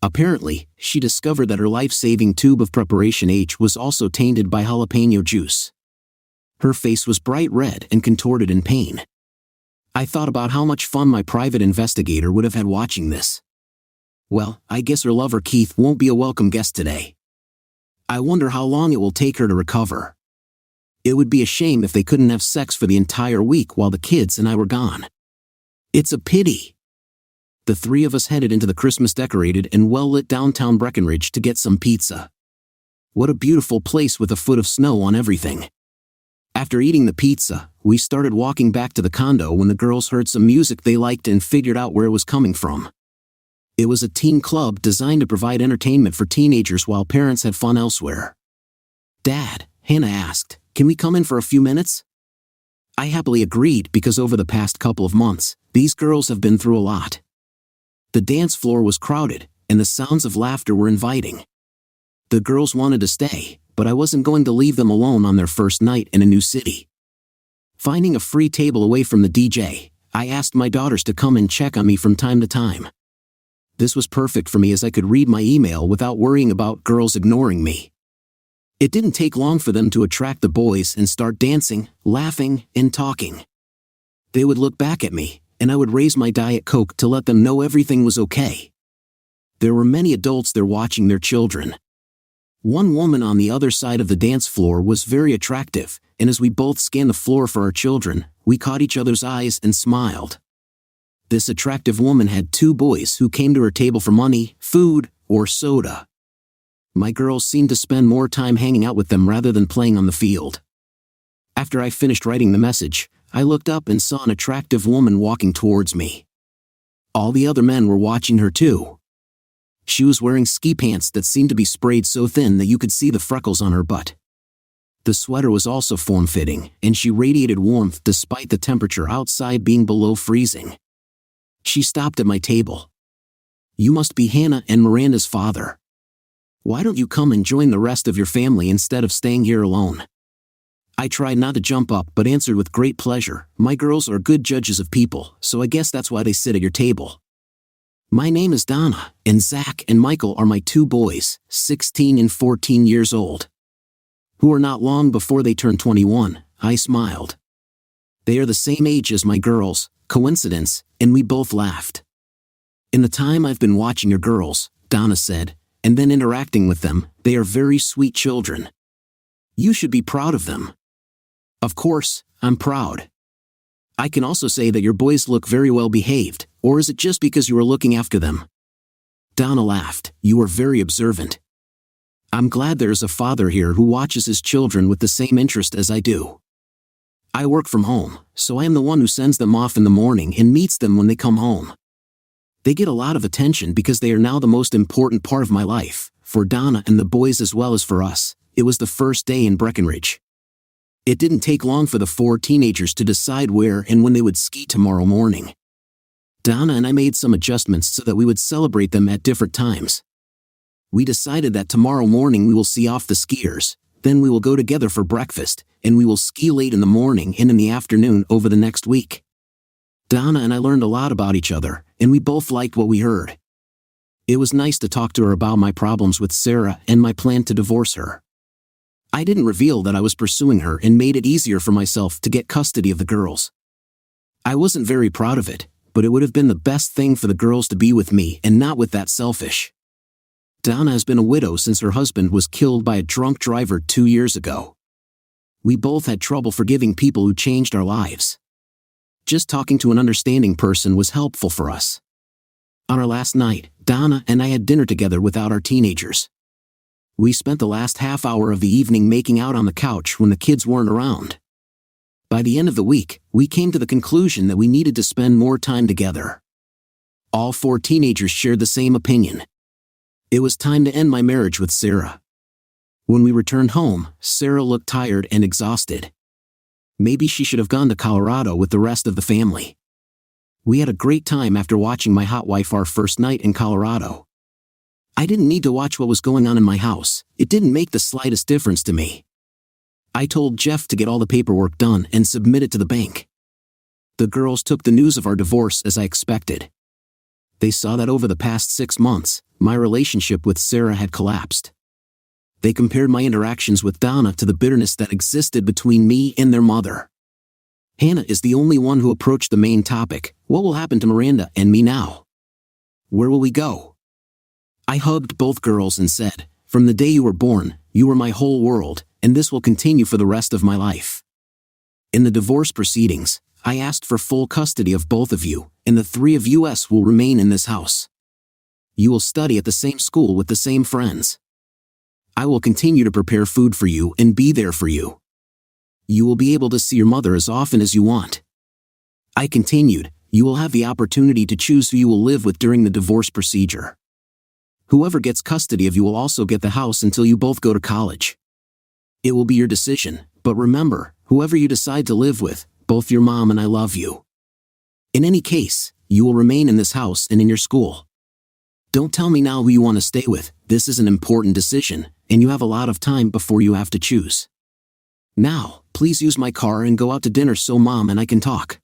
Apparently, she discovered that her life-saving tube of preparation H was also tainted by jalapeno juice. Her face was bright red and contorted in pain. I thought about how much fun my private investigator would have had watching this. Well, I guess her lover Keith won't be a welcome guest today. I wonder how long it will take her to recover. It would be a shame if they couldn't have sex for the entire week while the kids and I were gone. It's a pity. The 3 of us headed into the Christmas-decorated and well-lit downtown Breckenridge to get some pizza. What a beautiful place with a foot of snow on everything. After eating the pizza, we started walking back to the condo when the girls heard some music they liked and figured out where it was coming from. It was a teen club designed to provide entertainment for teenagers while parents had fun elsewhere. "Dad," Hannah asked, "can we come in for a few minutes?" I happily agreed because over the past couple of months, these girls have been through a lot. The dance floor was crowded, and the sounds of laughter were inviting. The girls wanted to stay, but I wasn't going to leave them alone on their first night in a new city. Finding a free table away from the DJ, I asked my daughters to come and check on me from time to time. This was perfect for me as I could read my email without worrying about girls ignoring me. It didn't take long for them to attract the boys and start dancing, laughing, and talking. They would look back at me, and I would raise my Diet Coke to let them know everything was okay. There were many adults there watching their children. One woman on the other side of the dance floor was very attractive, and as we both scanned the floor for our children, we caught each other's eyes and smiled. This attractive woman had 2 boys who came to her table for money, food, or soda. My girls seemed to spend more time hanging out with them rather than playing on the field. After I finished writing the message, I looked up and saw an attractive woman walking towards me. All the other men were watching her too. She was wearing ski pants that seemed to be sprayed so thin that you could see the freckles on her butt. The sweater was also form-fitting, and she radiated warmth despite the temperature outside being below freezing. She stopped at my table. "You must be Hannah and Miranda's father. Why don't you come and join the rest of your family instead of staying here alone?" I tried not to jump up but answered with great pleasure, "My girls are good judges of people, so I guess that's why they sit at your table. My name is Donna, and Zach and Michael are my 2 boys, 16 and 14 years old. Who are not long before they turn 21, I smiled. They are the same age as my girls, coincidence, and we both laughed. In the time I've been watching your girls, Donna said, and then interacting with them, they are very sweet children. You should be proud of them." Of course, I'm proud. I can also say that your boys look very well behaved, or is it just because you are looking after them?" Donna laughed. "You are very observant. I'm glad there is a father here who watches his children with the same interest as I do. I work from home, so I am the one who sends them off in the morning and meets them when they come home. They get a lot of attention because they are now the most important part of my life, for Donna and the boys as well as for us. It was the first day in Breckenridge. It didn't take long for the 4 teenagers to decide where and when they would ski tomorrow morning. Donna and I made some adjustments so that we would celebrate them at different times. We decided that tomorrow morning we will see off the skiers, then we will go together for breakfast, and we will ski late in the morning and in the afternoon over the next week. Donna and I learned a lot about each other, and we both liked what we heard. It was nice to talk to her about my problems with Sarah and my plan to divorce her. I didn't reveal that I was pursuing her and made it easier for myself to get custody of the girls. I wasn't very proud of it, but it would have been the best thing for the girls to be with me and not with that selfish. Donna has been a widow since her husband was killed by a drunk driver 2 years ago. We both had trouble forgiving people who changed our lives. Just talking to an understanding person was helpful for us. On our last night, Donna and I had dinner together without our teenagers. We spent the last half hour of the evening making out on the couch when the kids weren't around. By the end of the week, we came to the conclusion that we needed to spend more time together. All 4 teenagers shared the same opinion. It was time to end my marriage with Sarah. When we returned home, Sarah looked tired and exhausted. Maybe she should have gone to Colorado with the rest of the family. We had a great time after watching my hot wife our first night in Colorado. I didn't need to watch what was going on in my house. It didn't make the slightest difference to me. I told Jeff to get all the paperwork done and submit it to the bank. The girls took the news of our divorce as I expected. They saw that over the past 6 months, my relationship with Sarah had collapsed. They compared my interactions with Donna to the bitterness that existed between me and their mother. Hannah is the only one who approached the main topic. What will happen to Miranda and me now? Where will we go? I hugged both girls and said, "From the day you were born, you were my whole world, and this will continue for the rest of my life." In the divorce proceedings, I asked for full custody of both of you, and the 3 of you will remain in this house. You will study at the same school with the same friends. I will continue to prepare food for you and be there for you. You will be able to see your mother as often as you want. I continued, you will have the opportunity to choose who you will live with during the divorce procedure. Whoever gets custody of you will also get the house until you both go to college. It will be your decision, but remember, whoever you decide to live with, both your mom and I love you. In any case, you will remain in this house and in your school. Don't tell me now who you want to stay with. This is an important decision, and you have a lot of time before you have to choose. Now, please use my car and go out to dinner so Mom and I can talk.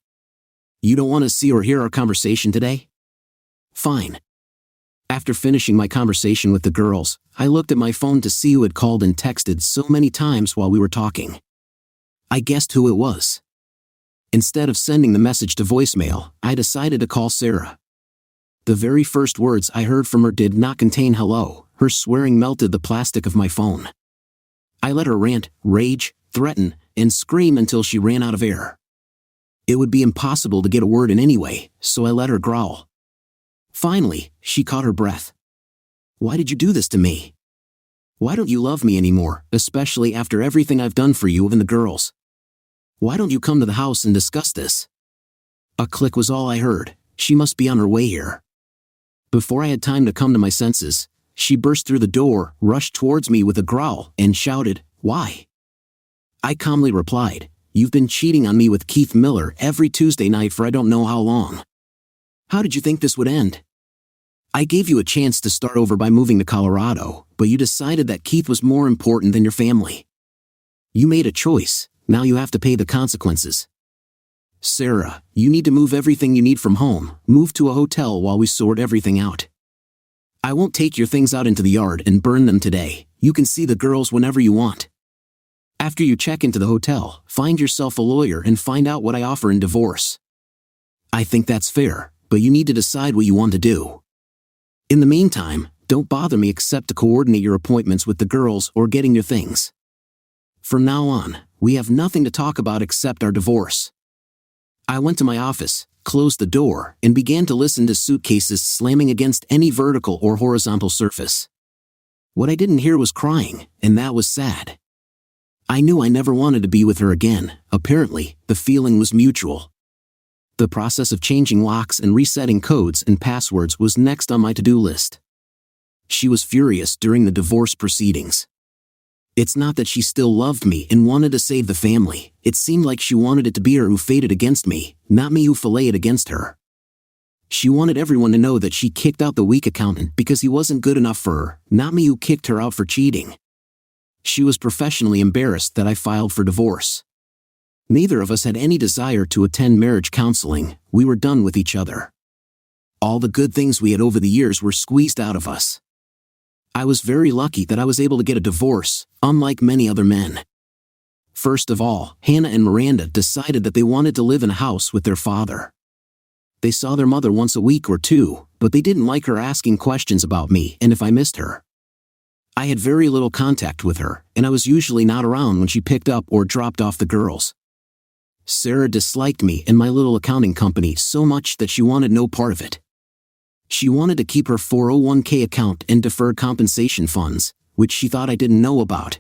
You don't want to see or hear our conversation today? Fine. After finishing my conversation with the girls, I looked at my phone to see who had called and texted so many times while we were talking. I guessed who it was. Instead of sending the message to voicemail, I decided to call Sarah. The very first words I heard from her did not contain hello. Her swearing melted the plastic of my phone. I let her rant, rage, threaten, and scream until she ran out of air. It would be impossible to get a word in anyway, so I let her growl. Finally, she caught her breath. "Why did you do this to me? Why don't you love me anymore, especially after everything I've done for you and the girls? Why don't you come to the house and discuss this?" A click was all I heard. She must be on her way here. Before I had time to come to my senses, she burst through the door, rushed towards me with a growl, and shouted, "Why?" I calmly replied, "You've been cheating on me with Keith Miller every Tuesday night for I don't know how long. How did you think this would end? I gave you a chance to start over by moving to Colorado, but you decided that Keith was more important than your family. You made a choice, now you have to pay the consequences. Sarah, you need to move everything you need from home, move to a hotel while we sort everything out. I won't take your things out into the yard and burn them today. You can see the girls whenever you want. After you check into the hotel, find yourself a lawyer and find out what I offer in divorce. I think that's fair, but you need to decide what you want to do. In the meantime, don't bother me except to coordinate your appointments with the girls or getting your things. From now on, we have nothing to talk about except our divorce." I went to my office, closed the door, and began to listen to suitcases slamming against any vertical or horizontal surface. What I didn't hear was crying, and that was sad. I knew I never wanted to be with her again. Apparently, the feeling was mutual. The process of changing locks and resetting codes and passwords was next on my to-do list. She was furious during the divorce proceedings. It's not that she still loved me and wanted to save the family. It seemed like she wanted it to be her who faded against me, not me who filleted against her. She wanted everyone to know that she kicked out the weak accountant because he wasn't good enough for her, not me who kicked her out for cheating. She was professionally embarrassed that I filed for divorce. Neither of us had any desire to attend marriage counseling. We were done with each other. All the good things we had over the years were squeezed out of us. I was very lucky that I was able to get a divorce, unlike many other men. First of all, Hannah and Miranda decided that they wanted to live in a house with their father. They saw their mother once a week or two, but they didn't like her asking questions about me and if I missed her. I had very little contact with her, and I was usually not around when she picked up or dropped off the girls. Sarah disliked me and my little accounting company so much that she wanted no part of it. She wanted to keep her 401k account and deferred compensation funds, which she thought I didn't know about.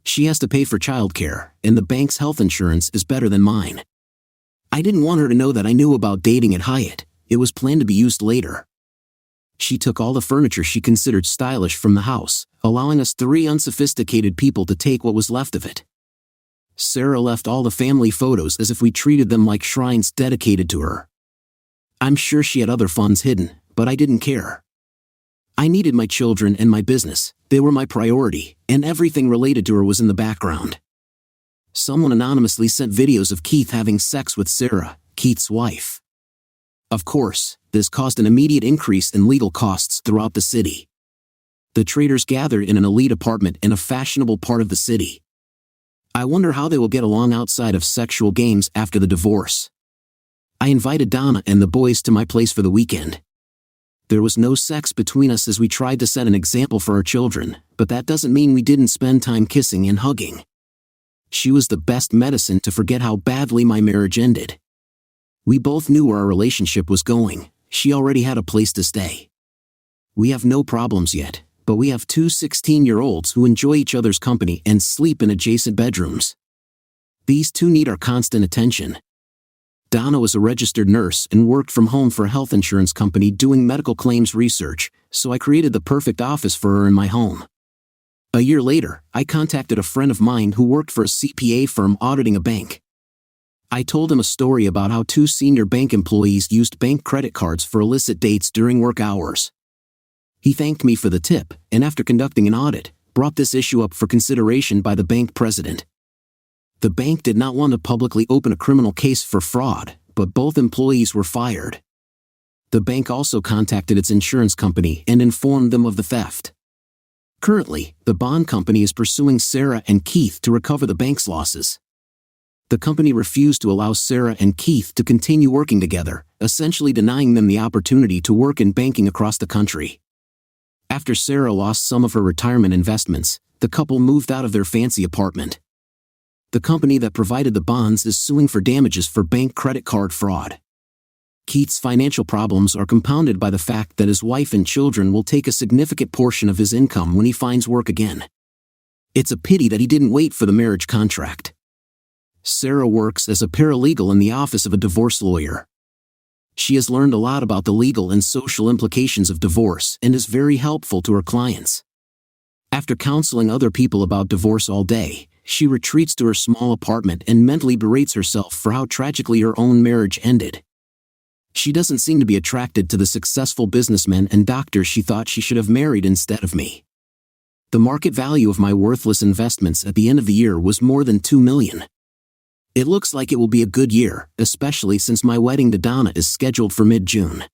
She has to pay for childcare, and the bank's health insurance is better than mine. I didn't want her to know that I knew about dating at Hyatt. It was planned to be used later. She took all the furniture she considered stylish from the house, allowing us 3 unsophisticated people to take what was left of it. Sarah left all the family photos as if we treated them like shrines dedicated to her. I'm sure she had other funds hidden, but I didn't care. I needed my children and my business. They were my priority, and everything related to her was in the background. Someone anonymously sent videos of Keith having sex with Sarah, Keith's wife. Of course, this caused an immediate increase in legal costs throughout the city. The traders gathered in an elite apartment in a fashionable part of the city. I wonder how they will get along outside of sexual games after the divorce. I invited Donna and the boys to my place for the weekend. There was no sex between us as we tried to set an example for our children, but that doesn't mean we didn't spend time kissing and hugging. She was the best medicine to forget how badly my marriage ended. We both knew where our relationship was going. She already had a place to stay. We have no problems yet, but we have 2 16-year-olds who enjoy each other's company and sleep in adjacent bedrooms. These 2 need our constant attention. Donna was a registered nurse and worked from home for a health insurance company doing medical claims research, so I created the perfect office for her in my home. A year later, I contacted a friend of mine who worked for a CPA firm auditing a bank. I told him a story about how 2 senior bank employees used bank credit cards for illicit dates during work hours. He thanked me for the tip, and after conducting an audit, brought this issue up for consideration by the bank president. The bank did not want to publicly open a criminal case for fraud, but both employees were fired. The bank also contacted its insurance company and informed them of the theft. Currently, the bond company is pursuing Sarah and Keith to recover the bank's losses. The company refused to allow Sarah and Keith to continue working together, essentially denying them the opportunity to work in banking across the country. After Sarah lost some of her retirement investments, the couple moved out of their fancy apartment. The company that provided the bonds is suing for damages for bank credit card fraud. Keith's financial problems are compounded by the fact that his wife and children will take a significant portion of his income when he finds work again. It's a pity that he didn't wait for the marriage contract. Sarah works as a paralegal in the office of a divorce lawyer. She has learned a lot about the legal and social implications of divorce and is very helpful to her clients. After counseling other people about divorce all day, she retreats to her small apartment and mentally berates herself for how tragically her own marriage ended. She doesn't seem to be attracted to the successful businessmen and doctors she thought she should have married instead of me. The market value of my worthless investments at the end of the year was more than $2 million. It looks like it will be a good year, especially since my wedding to Donna is scheduled for mid-June.